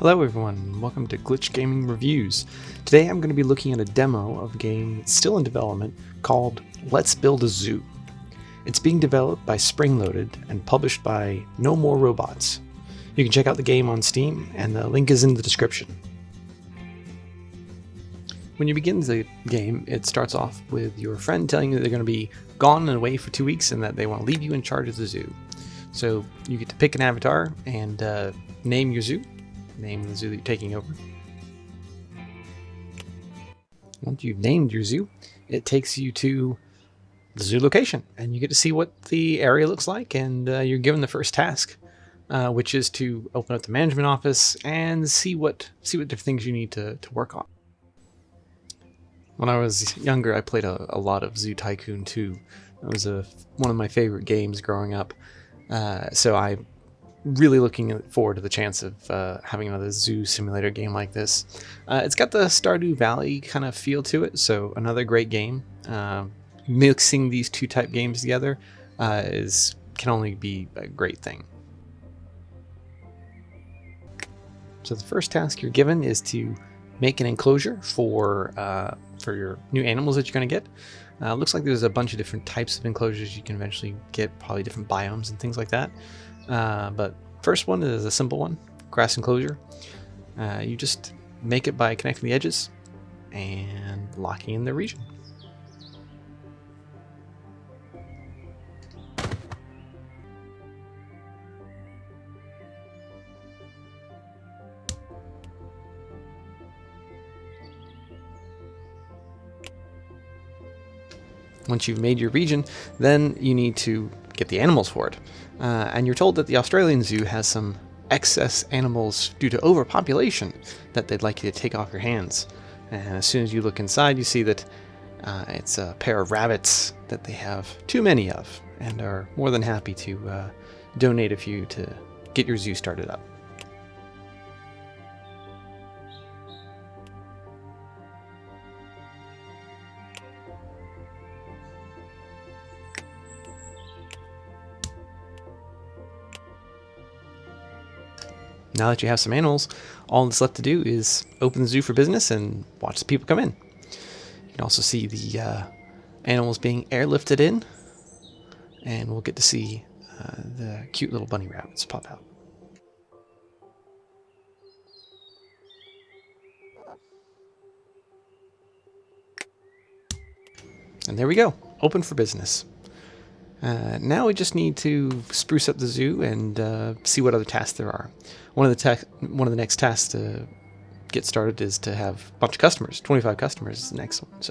Hello everyone, and welcome to Glitch Gaming Reviews. Today I'm going to be looking at a demo of a game that's still in development called Let's Build a Zoo. It's being developed by Spring Loaded and published by No More Robots. You can check out the game on Steam, and the link is in the description. When you begin the game, it starts off with your friend telling you that they're going to be gone and away for 2 weeks and that they want to leave you in charge of the zoo. So you get to pick an avatar and name your zoo. Name the zoo that you're taking over. Once you've named your zoo, it takes you to the zoo location, and you get to see what the area looks like, and you're given the first task, which is to open up the management office and see what different things you need to work on. When I was younger, I played a lot of Zoo Tycoon 2. That was one of my favorite games growing up, so I'm really looking forward to the chance of having another zoo simulator game like this. It's got the Stardew Valley kind of feel to it, so another great game. Mixing these two type games together can only be a great thing. So the first task you're given is to make an enclosure for your new animals that you're going to get. Looks like there's a bunch of different types of enclosures you can eventually get, probably different biomes and things like that. But first one is a simple one, grass enclosure. You just make it by connecting the edges and locking in the region. Once you've made your region, then you need to get the animals for it. And you're told that the Australian zoo has some excess animals due to overpopulation that they'd like you to take off your hands. And as soon as you look inside, you see that it's a pair of rabbits that they have too many of, and are more than happy to donate a few to get your zoo started up. Now that you have some animals, all that's left to do is open the zoo for business and watch the people come in. You can also see the animals being airlifted in, and we'll get to see the cute little bunny rabbits pop out. And there we go, open for business. Now we just need to spruce up the zoo and see what other tasks there are. One of the next tasks to get started is to have a bunch of customers. 25 customers is the next one.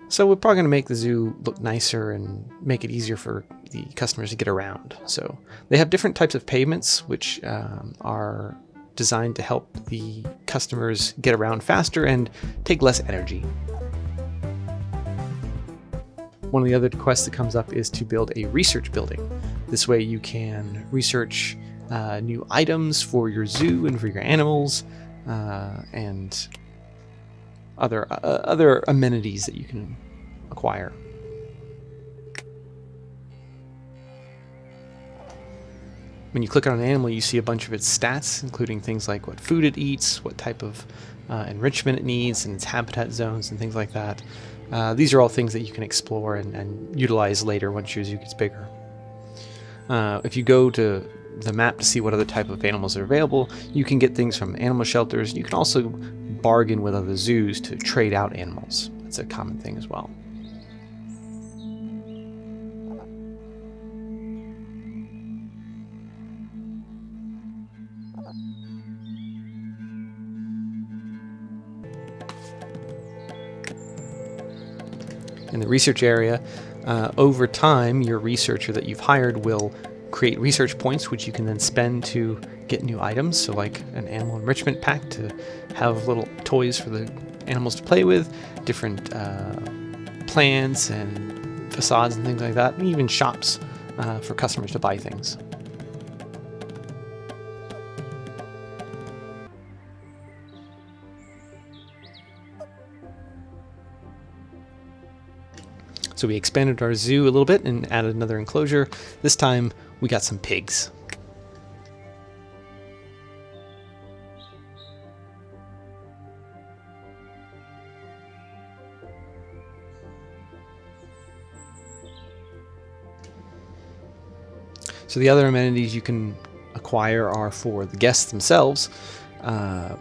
So we're probably going to make the zoo look nicer and make it easier for the customers to get around. So they have different types of pavements, which are designed to help the customers get around faster and take less energy. One of the other quests that comes up is to build a research building. This way you can research new items for your zoo and for your animals, and other amenities that you can acquire. When you click on an animal, you see a bunch of its stats, including things like what food it eats, what type of enrichment it needs, and its habitat zones and things like that. These are all things that you can explore and utilize later once your zoo gets bigger. If you go to the map to see what other type of animals are available, you can get things from animal shelters. You can also bargain with other zoos to trade out animals. That's a common thing as well. In the research area, over time, your researcher that you've hired will create research points, which you can then spend to get new items. So like an animal enrichment pack to have little toys for the animals to play with, different plants and facades and things like that, and even shops for customers to buy things. So we expanded our zoo a little bit and added another enclosure. This time we got some pigs. So the other amenities you can acquire are for the guests themselves.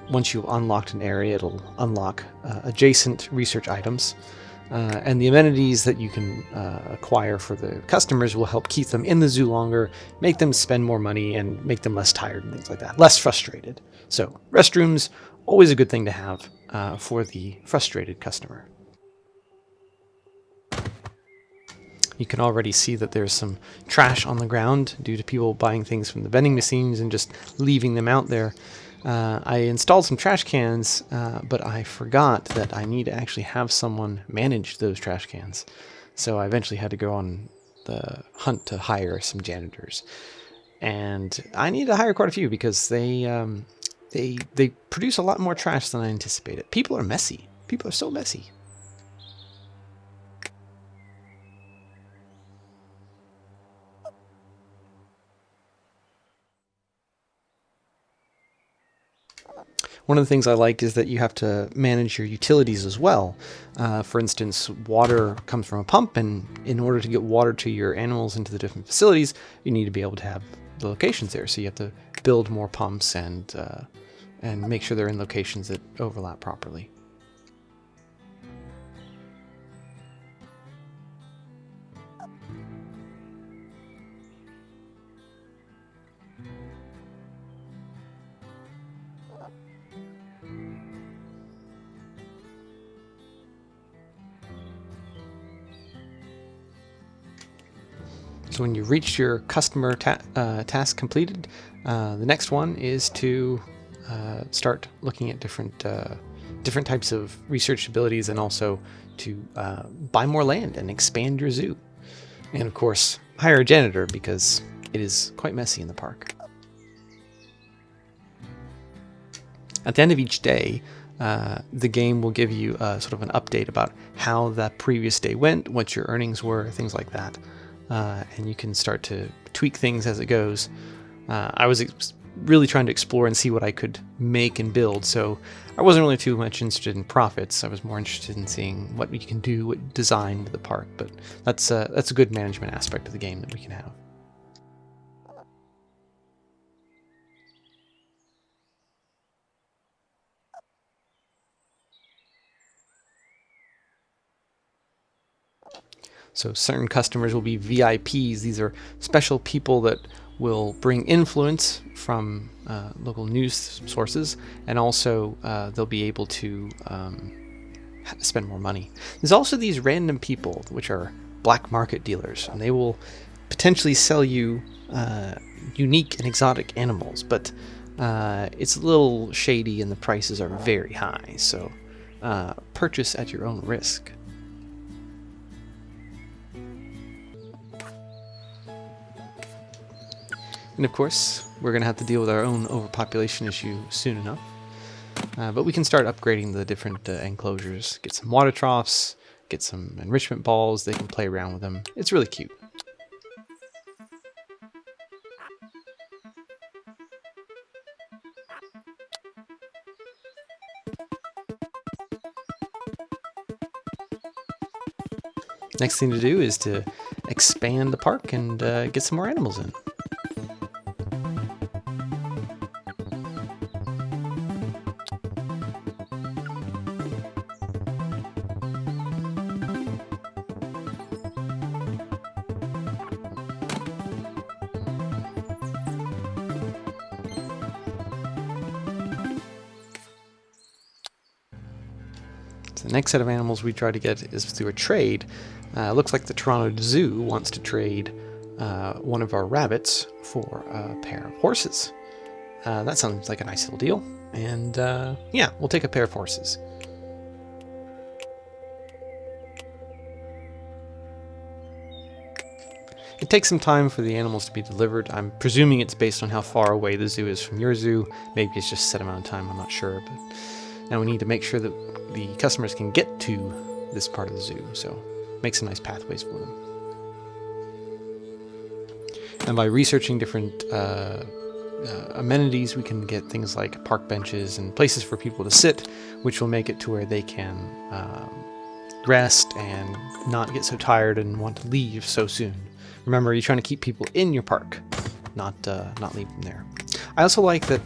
Once you've unlocked an area, it'll unlock adjacent research items. And the amenities that you can acquire for the customers will help keep them in the zoo longer, make them spend more money, and make them less tired and things like that, less frustrated. So restrooms, always a good thing to have for the frustrated customer. You can already see that there's some trash on the ground due to people buying things from the vending machines and just leaving them out there. I installed some trash cans, but I forgot that I need to actually have someone manage those trash cans. So I eventually had to go on the hunt to hire some janitors. And I need to hire quite a few because they produce a lot more trash than I anticipated. People are messy. People are so messy. One of the things I like is that you have to manage your utilities as well. For instance, water comes from a pump, and in order to get water to your animals into the different facilities, you need to be able to have the locations there. So you have to build more pumps and make sure they're in locations that overlap properly. So when you reach your customer task completed, the next one is to start looking at different types of research abilities, and also to buy more land and expand your zoo. And of course, hire a janitor because it is quite messy in the park. At the end of each day, the game will give you sort of an update about how that previous day went, what your earnings were, things like that. And you can start to tweak things as it goes. I was really trying to explore and see what I could make and build, so I wasn't really too much interested in profits. I was more interested in seeing what we can do, what design to the park. But that's a good management aspect of the game that we can have. So certain customers will be VIPs. These are special people that will bring influence from local news sources, and also they'll be able to spend more money. There's also these random people, which are black market dealers, and they will potentially sell you unique and exotic animals, but it's a little shady and the prices are very high, so purchase at your own risk. And of course, we're going to have to deal with our own overpopulation issue soon enough. But we can start upgrading the different enclosures. Get some water troughs, get some enrichment balls. They can play around with them. It's really cute. Next thing to do is to expand the park and get some more animals in. The next set of animals we try to get is through a trade. Looks like the Toronto Zoo wants to trade one of our rabbits for a pair of horses. That sounds like a nice little deal. And yeah, we'll take a pair of horses. It takes some time for the animals to be delivered. I'm presuming it's based on how far away the zoo is from your zoo. Maybe it's just a set amount of time, I'm not sure. But now we need to make sure that the customers can get to this part of the zoo, so make some nice pathways for them. And by researching different amenities, we can get things like park benches and places for people to sit, which will make it to where they can rest and not get so tired and want to leave so soon. Remember, you're trying to keep people in your park. not leave them there. I also like that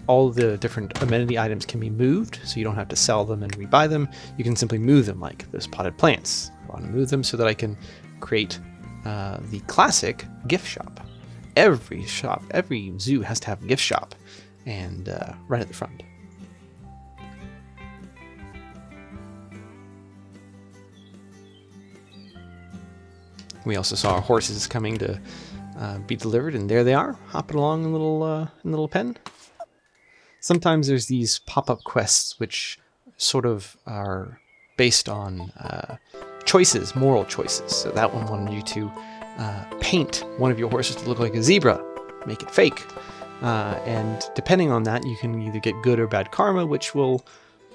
all the different amenity items can be moved, so you don't have to sell them and rebuy them. You can simply move them, like those potted plants. I want to move them so that I can create the classic gift shop. Every zoo has to have a gift shop, and right at the front. We also saw our horses coming to be delivered, and there they are, hopping along in a little pen. Sometimes there's these pop-up quests which sort of are based on choices, moral choices. So that one wanted you to paint one of your horses to look like a zebra, make it fake. And depending on that, you can either get good or bad karma, which will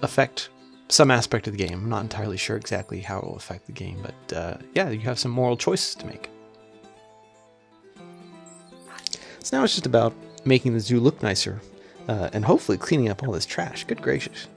affect some aspect of the game. I'm not entirely sure exactly how it will affect the game, but yeah, you have some moral choices to make. So now it's just about making the zoo look nicer, and hopefully cleaning up all this trash. Good gracious.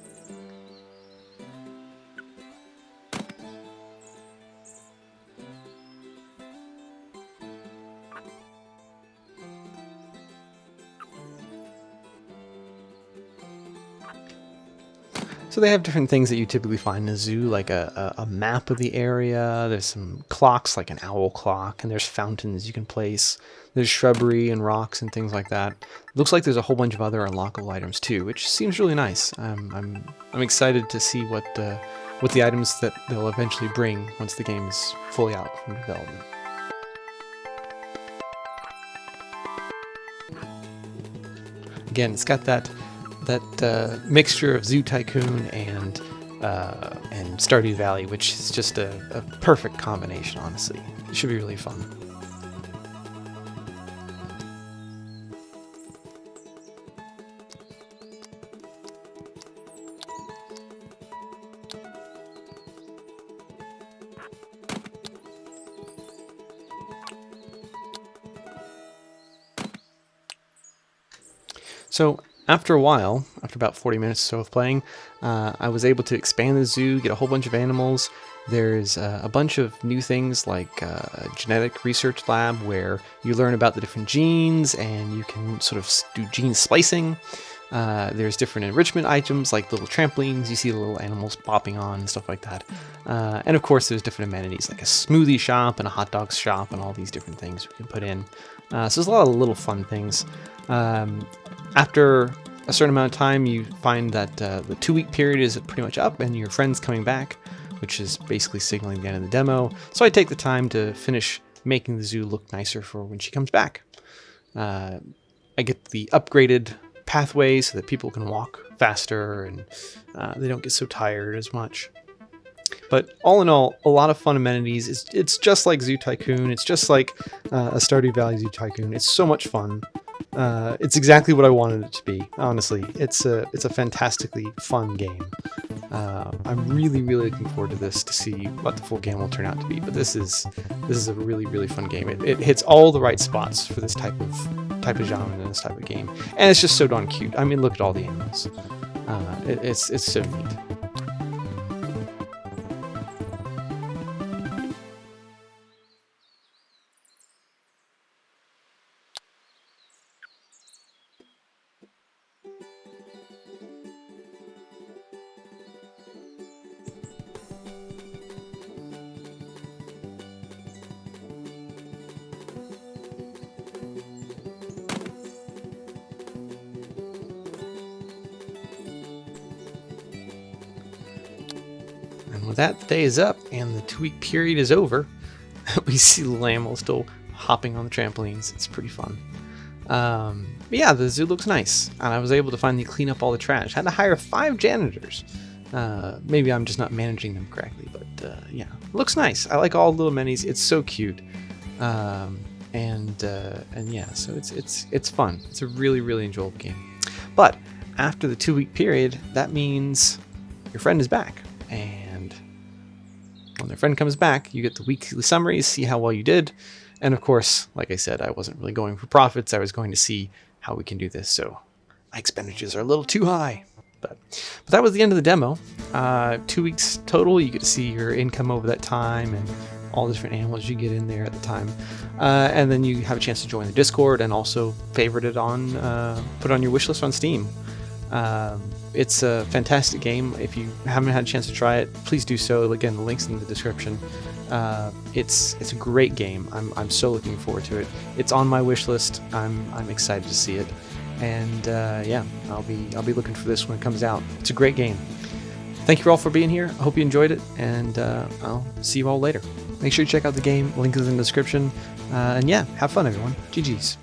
So they have different things that you typically find in a zoo, like a map of the area. There's some clocks, like an owl clock, and there's fountains you can place. There's shrubbery and rocks and things like that. Looks like there's a whole bunch of other unlockable items too, which seems really nice. I'm excited to see what the items that they'll eventually bring once the game is fully out from development. Again, it's got that mixture of Zoo Tycoon and Stardew Valley, which is just a perfect combination, honestly. It should be really fun. So after a while, after about 40 minutes or so of playing, I was able to expand the zoo, get a whole bunch of animals. There's a bunch of new things like a genetic research lab where you learn about the different genes and you can sort of do gene splicing. There's different enrichment items like little trampolines. You see the little animals bopping on and stuff like that. And of course, there's different amenities like a smoothie shop and a hot dog shop and all these different things we can put in. So there's a lot of little fun things. After a certain amount of time, you find that the 2-week period is pretty much up and your friend's coming back, which is basically signaling the end of the demo. So I take the time to finish making the zoo look nicer for when she comes back. I get the upgraded pathways so that people can walk faster and they don't get so tired as much. But all in all, a lot of fun amenities. It's just like Zoo Tycoon. It's just like a Stardew Valley Zoo Tycoon. It's so much fun. It's exactly what I wanted it to be. Honestly, it's a fantastically fun game. I'm really looking forward to this to see what the full game will turn out to be. But this is a really fun game. It hits all the right spots for this type of genre and this type of game, and it's just so darn cute. I mean, look at all the animals. It's so neat. And with that, the day is up and the 2-week period is over. We see the animals still hopping on the trampolines. It's pretty fun. But yeah, the zoo looks nice, and I was able to finally clean up all the trash. I had to hire 5 janitors. Maybe I'm just not managing them correctly, but yeah, it looks nice. I like all the little amenities. It's so cute, and yeah, so it's fun. It's a really enjoyable game. But after the 2-week period, that means your friend is back, and when their friend comes back, you get the weekly summaries, see how well you did. And of course, like I said, I wasn't really going for profits. I was going to see how we can do this. So my expenditures are a little too high. But that was the end of the demo. 2 weeks total. You get to see your income over that time and all the different animals you get in there at the time. And then you have a chance to join the Discord and also favorite it on, put it on your wish list on Steam. It's a fantastic game. If you haven't had a chance to try it, please do so. Again, the link's in the description. It's a great game. I'm so looking forward to it. It's on my wish list. I'm excited to see it, and yeah, I'll be looking for this when it comes out. It's a great game. Thank you all for being here. I hope you enjoyed it, and I'll see you all later. Make sure you check out the game. Link is in the description. And yeah, have fun, everyone. GG's.